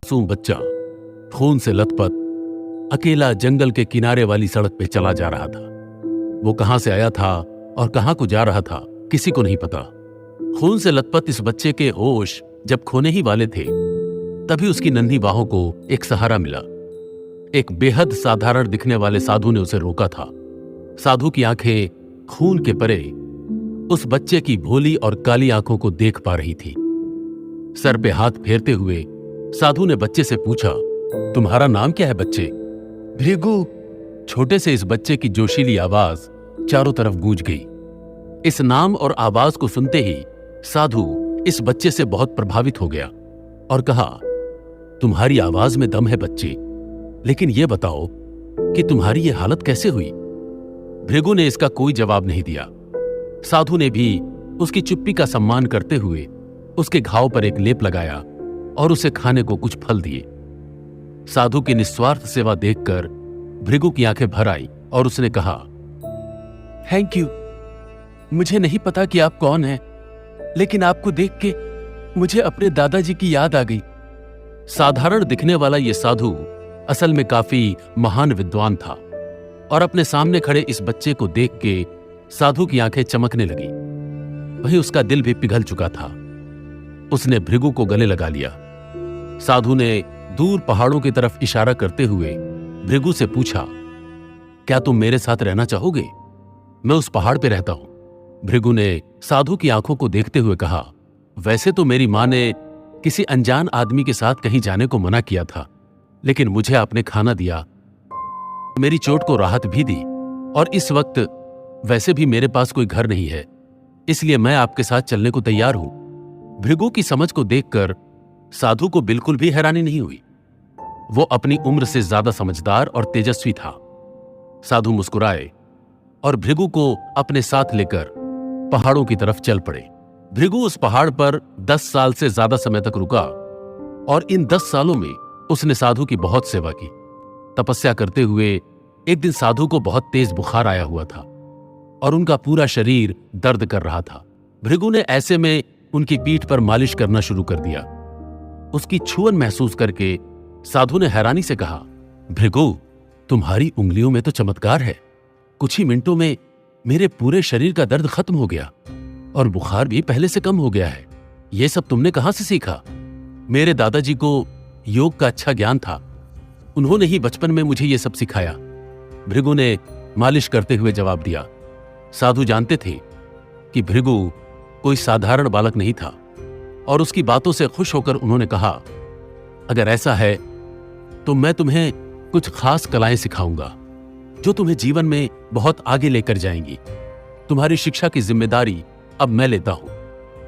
मासूम बच्चा खून से लथपथ अकेला जंगल के किनारे वाली सड़क पे चला जा रहा था। वो कहां से आया था और कहां को जा रहा था किसी को नहीं पता। खून से लथपथ इस बच्चे के होश जब खोने ही वाले थे तभी उसकी नन्ही बाहों को एक सहारा मिला। एक बेहद साधारण दिखने वाले साधु ने उसे रोका था। साधु की आंखें खून के परे उस बच्चे की भोली और काली आंखों को देख पा रही थी। सर पे हाथ फेरते हुए साधु ने बच्चे से पूछा, तुम्हारा नाम क्या है बच्चे? भृगु। छोटे से इस बच्चे की जोशीली आवाज चारों तरफ गूंज गई। इस नाम और आवाज को सुनते ही साधु इस बच्चे से बहुत प्रभावित हो गया और कहा, तुम्हारी आवाज में दम है बच्चे, लेकिन यह बताओ कि तुम्हारी यह हालत कैसे हुई? भृगु ने इसका कोई जवाब नहीं दिया। साधु ने भी उसकी चुप्पी का सम्मान करते हुए उसके घाव पर एक लेप लगाया और उसे खाने को कुछ फल दिए। साधु की निस्वार्थ सेवा देखकर भृगु की आंखें भर आई और उसने कहा, थैंक यू। मुझे नहीं पता कि आप कौन हैं, लेकिन आपको देख के मुझे अपने दादाजी की याद आ गई। साधारण दिखने वाला यह साधु असल में काफी महान विद्वान था और अपने सामने खड़े इस बच्चे को देख के साधु की आंखें चमकने लगी। वहीं उसका दिल भी पिघल चुका था। उसने भृगु को गले लगा लिया। साधु ने दूर पहाड़ों की तरफ इशारा करते हुए भृगु से पूछा, क्या तुम मेरे साथ रहना चाहोगे? मैं उस पहाड़ पे रहता हूं। भृगु ने साधु की आंखों को देखते हुए कहा, वैसे तो मेरी मां ने किसी अनजान आदमी के साथ कहीं जाने को मना किया था, लेकिन मुझे आपने खाना दिया, मेरी चोट को राहत भी दी, और इस वक्त वैसे भी मेरे पास कोई घर नहीं है, इसलिए मैं आपके साथ चलने को तैयार हूं। भृगु की समझ को देखकर साधु को बिल्कुल भी हैरानी नहीं हुई। वो अपनी उम्र से ज्यादा समझदार और तेजस्वी था। साधु मुस्कुराए और भृगु को अपने साथ लेकर पहाड़ों की तरफ चल पड़े। भृगु उस पहाड़ पर 10 साल से ज्यादा समय तक रुका और इन 10 सालों में उसने साधु की बहुत सेवा की। तपस्या करते हुए एक दिन साधु को बहुत तेज बुखार आया हुआ था और उनका पूरा शरीर दर्द कर रहा था। भृगु ने ऐसे में उनकी पीठ पर मालिश करना शुरू कर दिया। उसकी छुअन महसूस करके साधु ने हैरानी से कहा, भृगु, तुम्हारी उंगलियों में तो चमत्कार है। कुछ ही मिनटों में मेरे पूरे शरीर का दर्द खत्म हो गया और बुखार भी पहले से कम हो गया है। यह सब तुमने कहां से सीखा? मेरे दादाजी को योग का अच्छा ज्ञान था, उन्होंने ही बचपन में मुझे यह सब सिखाया। भृगु ने मालिश करते हुए जवाब दिया। साधु जानते थे कि भृगु कोई साधारण बालक नहीं था और उसकी बातों से खुश होकर उन्होंने कहा, अगर ऐसा है तो मैं तुम्हें कुछ खास कलाएं सिखाऊंगा जो तुम्हें जीवन में बहुत आगे लेकर जाएंगी। तुम्हारी शिक्षा की जिम्मेदारी अब मैं लेता हूं।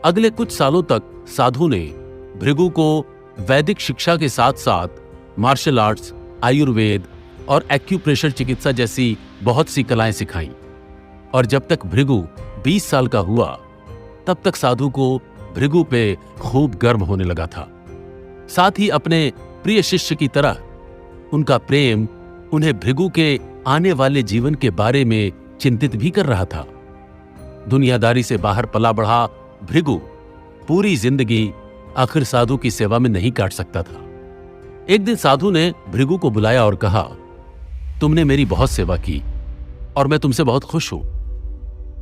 अगले कुछ सालों तक साधु ने भृगु को वैदिक शिक्षा के साथ साथ मार्शल आर्ट्स, आयुर्वेद और एक्यूप्रेशर चिकित्सा जैसी बहुत सी कलाएं सिखाईं। और जब तक भृगु 20 साल का हुआ तब तक साधु को भृगु पे खूब गर्व होने लगा था। साथ ही अपने प्रिय शिष्य की तरह उनका प्रेम उन्हें भृगु के आने वाले जीवन के बारे में चिंतित भी कर रहा था। दुनियादारी से बाहर पला बढ़ा भृगु पूरी जिंदगी आखिर साधु की सेवा में नहीं काट सकता था। एक दिन साधु ने भृगु को बुलाया और कहा, तुमने मेरी बहुत सेवा की और मैं तुमसे बहुत खुश हूं।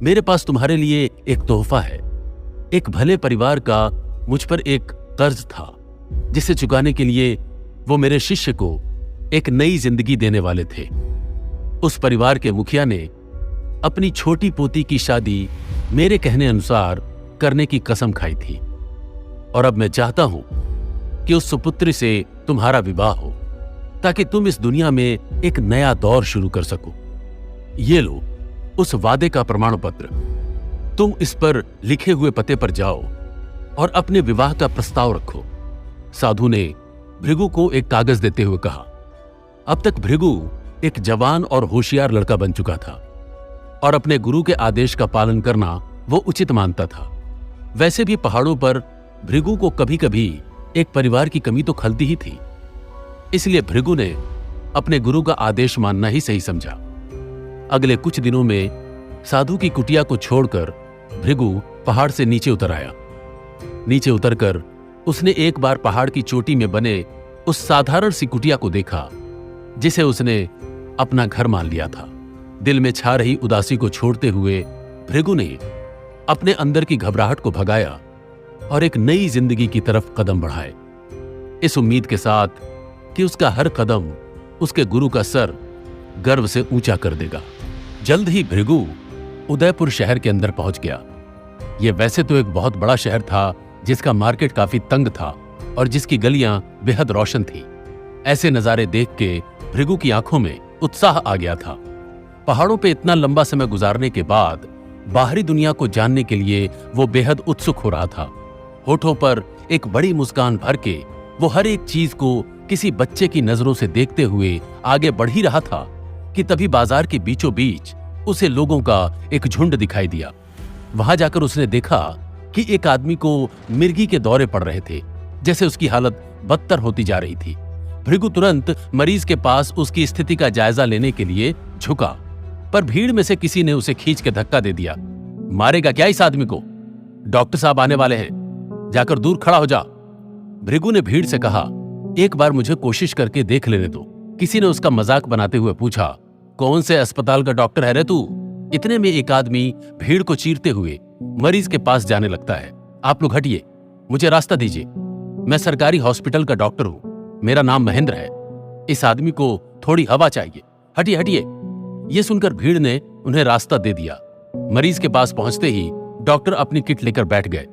मेरे पास तुम्हारे लिए एक तोहफा है। एक भले परिवार का मुझ पर एक कर्ज था जिसे चुकाने के लिए वो मेरे शिष्य को एक नई जिंदगी देने वाले थे। उस परिवार के मुखिया ने अपनी छोटी पोती की शादी मेरे कहने अनुसार करने की कसम खाई थी और अब मैं चाहता हूं कि उस सुपुत्री से तुम्हारा विवाह हो ताकि तुम इस दुनिया में एक नया दौर शुरू कर सको। ये लो उस वादे का प्रमाण पत्र। तुम इस पर लिखे हुए पते पर जाओ और अपने विवाह का प्रस्ताव रखो। साधु ने भृगु को एक कागज देते हुए कहा। अब तक भृगु एक जवान और होशियार लड़का बन चुका था और अपने गुरु के आदेश का पालन करना वो उचित मानता था। वैसे भी पहाड़ों पर भृगु को कभी कभी एक परिवार की कमी तो खलती ही थी, इसलिए भृगु ने अपने गुरु का आदेश मानना ही सही समझा। अगले कुछ दिनों में साधु की कुटिया को छोड़कर भृगु पहाड़ से नीचे उतर आया। नीचे उतरकर उसने एक बार पहाड़ की चोटी में बने उस साधारण सी कुटिया को देखा जिसे उसने अपना घर मान लिया था। दिल में छा रही उदासी को छोड़ते हुए भृगु ने अपने अंदर की घबराहट को भगाया और एक नई जिंदगी की तरफ कदम बढ़ाए, इस उम्मीद के साथ कि उसका हर कदम उसके गुरु का सर गर्व से ऊंचा कर देगा। जल्द ही भृगु उदयपुर शहर के अंदर पहुंच गया। यह वैसे तो एक बहुत बड़ा शहर था, जिसका मार्केट काफी तंग था और जिसकी गलियां बेहद रोशन थी। ऐसे नजारे देख के भृगु की आंखों में उत्साह आ गया था। पहाड़ों पे इतना लंबा समय गुजारने के बाद बाहरी दुनिया को जानने के लिए वो बेहद उत्सुक हो रहा था। होठों पर एक बड़ी मुस्कान भर के वो हर एक चीज को किसी बच्चे की नजरों से देखते हुए आगे बढ़ ही रहा था कि तभी बाजार के बीचों बीच उसे लोगों का एक झुंड दिखाई दिया। वहां जाकर उसने देखा कि एक आदमी को मिर्गी के दौरे पड़ रहे थे, जैसे उसकी हालत बदतर होती जा रही थी। भृगु तुरंत मरीज के पास उसकी स्थिति का जायजा लेने के लिए झुका, पर भीड़ में से किसी ने उसे खींच के धक्का दे दिया। मारेगा क्या इस आदमी को? डॉक्टर साहब आने वाले हैं, जाकर दूर खड़ा हो जा। भृगु ने भीड़ से कहा, एक बार मुझे कोशिश करके देख लेने दो। किसी ने उसका मजाक बनाते हुए पूछा, कौन से अस्पताल का डॉक्टर है रे तू? इतने में एक आदमी भीड़ को चीरते हुए मरीज के पास जाने लगता है। आप लोग हटिए, मुझे रास्ता दीजिए, मैं सरकारी हॉस्पिटल का डॉक्टर हूं, मेरा नाम महेंद्र है। इस आदमी को थोड़ी हवा चाहिए, हटिए हटिए। यह सुनकर भीड़ ने उन्हें रास्ता दे दिया। मरीज के पास पहुंचते ही डॉक्टर अपनी किट लेकर बैठ गए।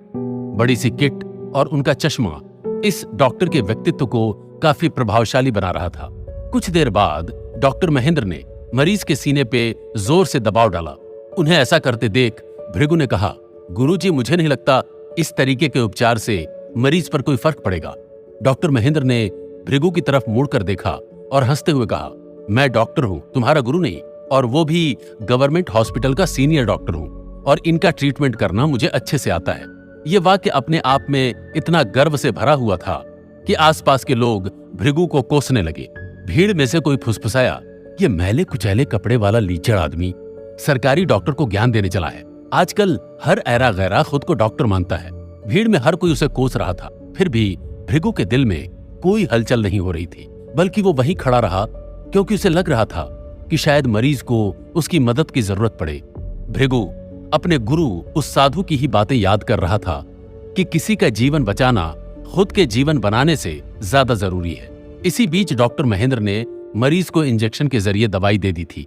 बड़ी सी किट और उनका चश्मा इस डॉक्टर के व्यक्तित्व को काफी प्रभावशाली बना रहा था। कुछ देर बाद डॉक्टर महेंद्र ने मरीज के सीने पे जोर से दबाव डाला। उन्हें ऐसा करते देख भृगु ने कहा, गुरुजी, मुझे नहीं लगता इस तरीके के उपचार से मरीज पर कोई फर्क पड़ेगा। डॉक्टर महेंद्र ने भृगु की तरफ मुड़कर देखा और हंसते हुए कहा, मैं डॉक्टर हूं, तुम्हारा गुरु नहीं, और वो भी गवर्नमेंट हॉस्पिटल का सीनियर डॉक्टर हूं, और इनका ट्रीटमेंट करना मुझे अच्छे से आता है। ये वाक्य अपने आप में इतना गर्व से भरा हुआ था कि आसपास के लोग भृगु को कोसने लगे। भीड़ में से कोई फुसफुसाया, ये मैले कुचैले कपड़े वाला लीचड़ आदमी सरकारी डॉक्टर को ज्ञान देने चला है। आजकल हर ऐरा गैरा खुद को डॉक्टर मानता है। भीड़ में हर कोई उसे कोस रहा था, फिर भी भृगु के दिल में कोई हलचल नहीं हो रही थी, बल्कि वो वहीं खड़ा रहा, क्योंकि उसे लग रहा था कि शायद मरीज को उसकी मदद की जरूरत पड़े। भृगु अपने गुरु उस साधु की ही बातें याद कर रहा था कि किसी का जीवन बचाना खुद के जीवन बनाने से ज्यादा जरूरी है। इसी बीच डॉक्टर महेंद्र ने मरीज को इंजेक्शन के जरिए दवाई दे दी थी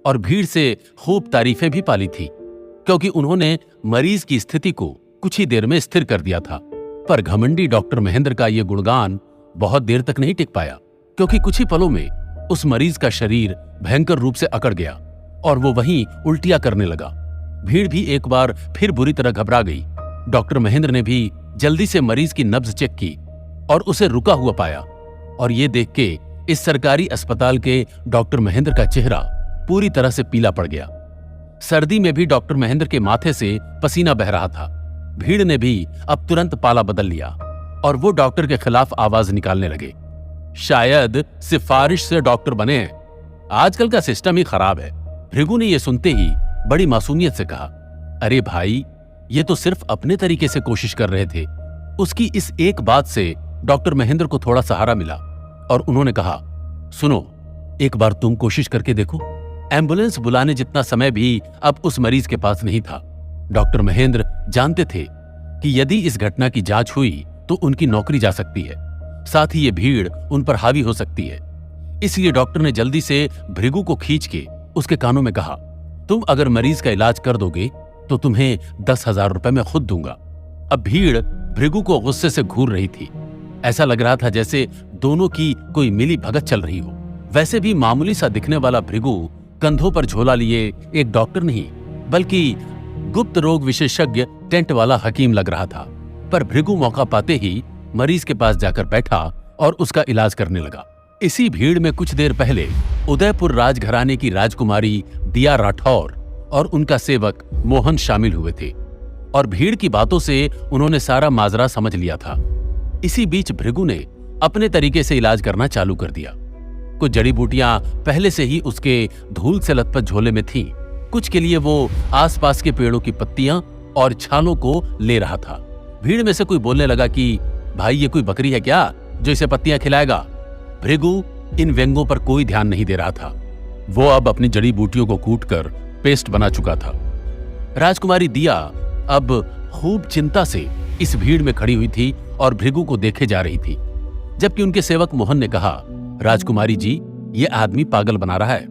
और भीड़ से खूब तारीफें भी पाली थी, क्योंकि उन्होंने मरीज की स्थिति को कुछ ही देर में स्थिर कर दिया था। पर घमंडी डॉक्टर महेंद्र का यह गुणगान बहुत देर तक नहीं टिक पाया, क्योंकि कुछ ही पलों में उस मरीज का शरीर भयंकर रूप से अकड़ गया और वो वहीं उल्टियां करने लगा। भीड़ भी एक बार फिर बुरी तरह घबरा गई। डॉक्टर महेंद्र ने भी जल्दी से मरीज की नब्ज चेक की और उसे रुका हुआ पाया, और ये देख के इस सरकारी अस्पताल के डॉक्टर महेंद्र का चेहरा पूरी तरह से पीला पड़ गया। सर्दी में भी डॉक्टर महेंद्र के माथे से पसीना बह रहा था। भीड़ ने भी अब तुरंत पाला बदल लिया और वो डॉक्टर के खिलाफ आवाज निकालने लगे। शायद सिफारिश से डॉक्टर बने हैं, आजकल का सिस्टम ही खराब है। भृगु ने यह सुनते ही बड़ी मासूमियत से कहा, अरे भाई, ये तो सिर्फ अपने तरीके से कोशिश कर रहे थे। उसकी इस एक बात से डॉक्टर महेंद्र को थोड़ा सहारा मिला और उन्होंने कहा, सुनो, एक बार तुम कोशिश करके देखो। एम्बुलेंस बुलाने जितना समय भी अब उस मरीज के पास नहीं था। डॉक्टर महेंद्र जानते थे कि यदि इस घटना की जांच हुई तो उनकी नौकरी जा सकती है, साथ ही ये भीड़ उन पर हावी हो सकती है। इसलिए डॉक्टर ने जल्दी से भृगु को खींच के उसके कानों में कहा, तुम अगर मरीज का इलाज कर दोगे तो तुम्हें 10,000 रुपए मैं खुद दूंगा। अब भीड़ भृगु को गुस्से से घूर रही थी। ऐसा लग रहा था जैसे दोनों की कोई मिली भगत चल रही हो। वैसे भी मामूली सा दिखने वाला भृगु कंधों पर झोला लिए एक डॉक्टर नहीं, बल्कि गुप्त रोग विशेषज्ञ टेंट वाला हकीम लग रहा था। पर भृगु मौका पाते ही मरीज के पास जाकर बैठा और उसका इलाज करने लगा। इसी भीड़ में कुछ देर पहले उदयपुर राजघराने की राजकुमारी दिया राठौर और उनका सेवक मोहन शामिल हुए थे, और भीड़ की बातों से उन्होंने सारा माजरा समझ लिया था। इसी बीच भृगु ने अपने तरीके से इलाज करना चालू कर दिया। कुछ जड़ी बूटियां पहले से ही उसके धूल से लथपथ झोले में थीं। कुछ के लिए वो आसपास के पेड़ों की पत्तियां और छालों को ले रहा था। भीड़ में से कोई बोलने लगा कि भाई, ये कोई बकरी है क्या जो इसे पत्तियां खिलाएगा। भृगु इन व्यंगों पर कोई ध्यान नहीं दे रहा था। वो अब अपनी जड़ी बूटियों को कूटकर पेस्ट बना चुका था। राजकुमारी दिया अब खूब चिंता से इस भीड़ में खड़ी हुई थी और भृगु को देखे जा रही थी, जबकि उनके सेवक मोहन ने कहा, राजकुमारी जी, ये आदमी पागल बना रहा है,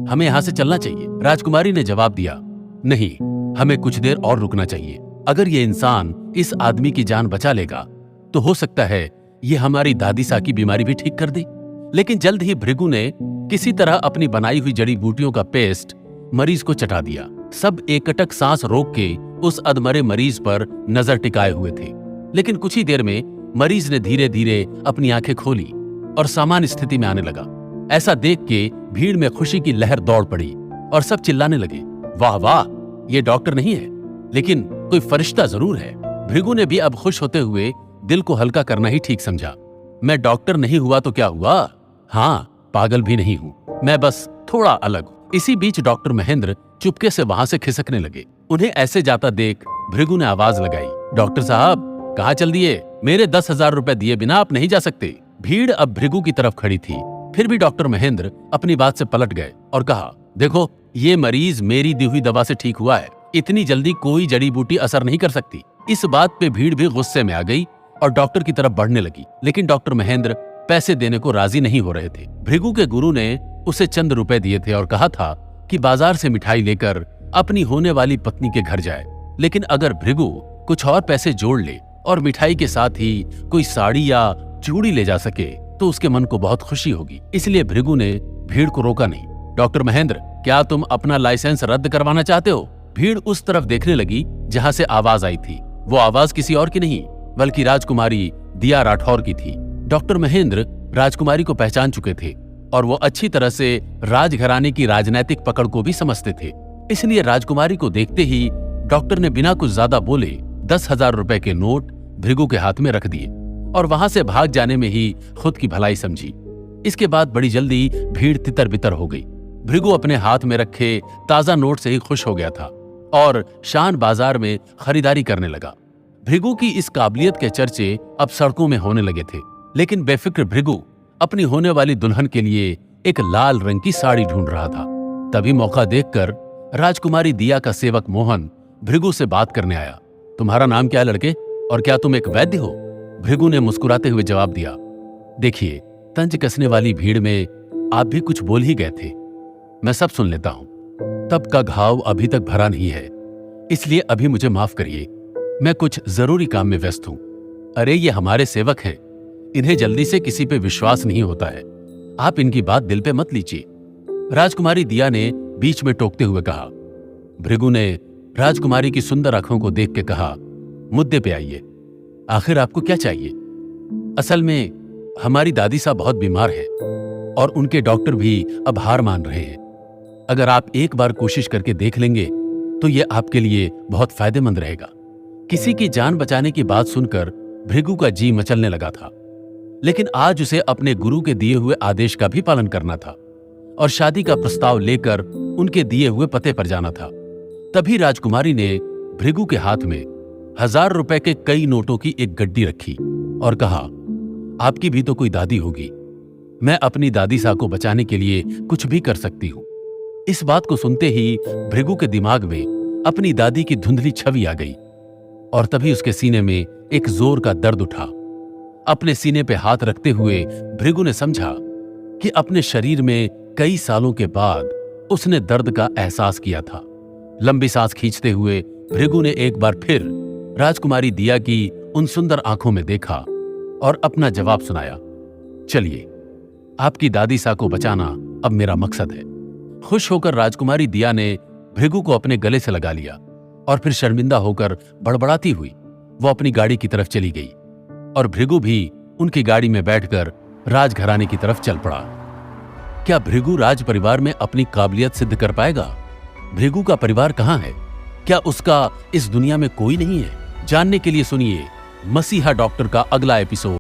हमें यहां से चलना चाहिए। राजकुमारी ने जवाब दिया, नहीं, हमें कुछ देर और रुकना चाहिए। अगर ये इंसान इस आदमी की जान बचा लेगा तो हो सकता है ये हमारी दादी सा की बीमारी भी ठीक कर दे। लेकिन जल्द ही भृगु ने किसी तरह अपनी बनाई हुई जड़ी बूटियों का पेस्ट मरीज को चटा दिया। सब एकटक सांस रोक के उस अधमरे मरीज पर नजर टिकाए हुए थे। लेकिन कुछ ही देर में मरीज ने धीरे धीरे अपनी आंखें खोली और सामान्य स्थिति में आने लगा। ऐसा देख के भीड़ में खुशी की लहर दौड़ पड़ी और सब चिल्लाने लगे, वाह वाह, ये डॉक्टर नहीं है लेकिन कोई फरिश्ता जरूर है। भृगु ने भी अब खुश होते हुए दिल को हल्का करना ही ठीक समझा। मैं डॉक्टर नहीं हुआ तो क्या हुआ, हाँ, पागल भी नहीं हूं, मैं बस थोड़ा अलग हूं। इसी बीच डॉक्टर महेंद्र चुपके से वहां से खिसकने लगे। उन्हें ऐसे जाता देख भृगु ने आवाज लगाई, डॉक्टर साहब, कहाँ चल दिए? मेरे 10,000 रुपए दिए बिना आप नहीं जा सकते। भीड़ अब भृगु की तरफ खड़ी थी, फिर भी डॉक्टर महेंद्र अपनी बात से पलट गए और कहा, देखो, ये मरीज मेरी दी हुई दवा से ठीक हुआ है, इतनी जल्दी कोई जड़ी बूटी असर नहीं कर सकती। इस बात पे भीड़ भी गुस्से में आ गई और डॉक्टर की तरफ बढ़ने लगी। लेकिन डॉक्टर महेंद्र पैसे देने को राजी नहीं हो रहे थे। भृगु के गुरु ने उसे चंद रुपए दिए थे और कहा था कि बाजार से मिठाई लेकर अपनी होने वाली पत्नी के घर जाए। लेकिन अगर भृगु कुछ और पैसे जोड़ ले और मिठाई के साथ ही कोई साड़ी या चूड़ी ले जा सके तो उसके मन को बहुत खुशी होगी। इसलिए भृगु ने भीड़ को रोका नहीं। डॉक्टर महेंद्र, क्या तुम अपना लाइसेंस रद्द करवाना चाहते हो? भीड़ उस तरफ देखने लगी जहां से आवाज आई थी। वो आवाज किसी और की नहीं बल्कि राजकुमारी दिया राठौर की थी। डॉक्टर महेंद्र राजकुमारी को पहचान चुके थे और वो अच्छी तरह से राजघराने की राजनैतिक पकड़ को भी समझते थे। इसलिए राजकुमारी को देखते ही डॉक्टर ने बिना कुछ ज्यादा बोले 10,000 रुपए के नोट भृगु के हाथ में रख दिए और वहां से भाग जाने में ही खुद की भलाई समझी। इसके बाद बड़ी जल्दी भीड़ तितर बितर हो गई। भृगु अपने हाथ में रखे ताजा नोट से ही खुश हो गया था और शान बाजार में खरीदारी करने लगा। भृगु की इस काबिलियत के चर्चे अब सड़कों में होने लगे थे। लेकिन बेफिक्र भृगु अपनी होने वाली दुल्हन के लिए एक लाल रंग की साड़ी ढूंढ रहा था। तभी मौका देखकर राजकुमारी दिया का सेवक मोहन भृगु से बात करने आया। तुम्हारा नाम क्या है लड़के, और क्या तुम एक वैद्य हो? भृगु ने मुस्कुराते हुए जवाब दिया, देखिए, तंज कसने वाली भीड़ में आप भी कुछ बोल ही गए थे, मैं सब सुन लेता हूं। तब का घाव अभी तक भरा नहीं है, इसलिए अभी मुझे माफ करिए, मैं कुछ जरूरी काम में व्यस्त हूं। अरे, ये हमारे सेवक हैं, इन्हें जल्दी से किसी पे विश्वास नहीं होता है, आप इनकी बात दिल पे मत लीजिए। राजकुमारी दिया ने बीच में टोकते हुए कहा। भृगु ने राजकुमारी की सुंदर आंखों को देख के कहा, मुद्दे पे आइए, आखिर आपको क्या चाहिए? असल में हमारी दादी साहब बहुत बीमार है और उनके डॉक्टर भी अब हार मान रहे हैं। अगर आप एक बार कोशिश करके देख लेंगे तो ये आपके लिए बहुत फायदेमंद रहेगा। किसी की जान बचाने की बात सुनकर भृगु का जी मचलने लगा था, लेकिन आज उसे अपने गुरु के दिए हुए आदेश का भी पालन करना था और शादी का प्रस्ताव लेकर उनके दिए हुए पते पर जाना था। तभी राजकुमारी ने भृगु के हाथ में 1,000 रुपए के कई नोटों की एक गड्डी रखी और कहा, आपकी भी तो कोई दादी होगी, मैं अपनी दादी सा को बचाने के लिए कुछ भी कर सकती हूं। इस बात को सुनते ही भृगु के दिमाग में अपनी दादी की धुंधली छवि आ गई और तभी उसके सीने में एक जोर का दर्द उठा। अपने सीने पे हाथ रखते हुए भृगु ने समझा कि अपने शरीर में कई सालों के बाद उसने दर्द का एहसास किया था। लंबी सांस खींचते हुए भृगु ने एक बार फिर राजकुमारी दिया की उन सुंदर आंखों में देखा और अपना जवाब सुनाया, चलिए, आपकी दादी सा को बचाना अब मेरा मकसद है। खुश होकर राजकुमारी दिया ने भृगु को अपने गले से लगा लिया और फिर शर्मिंदा होकर बड़बड़ाती हुई वो अपनी गाड़ी की तरफ चली गई और भृगु भी उनकी गाड़ी में बैठकर राजघराने की तरफ चल पड़ा। क्या भृगु राज परिवार में अपनी काबिलियत सिद्ध कर पाएगा? भृगु का परिवार कहाँ है? क्या उसका इस दुनिया में कोई नहीं है? जानने के लिए सुनिए मसीहा डॉक्टर का अगला एपिसोड।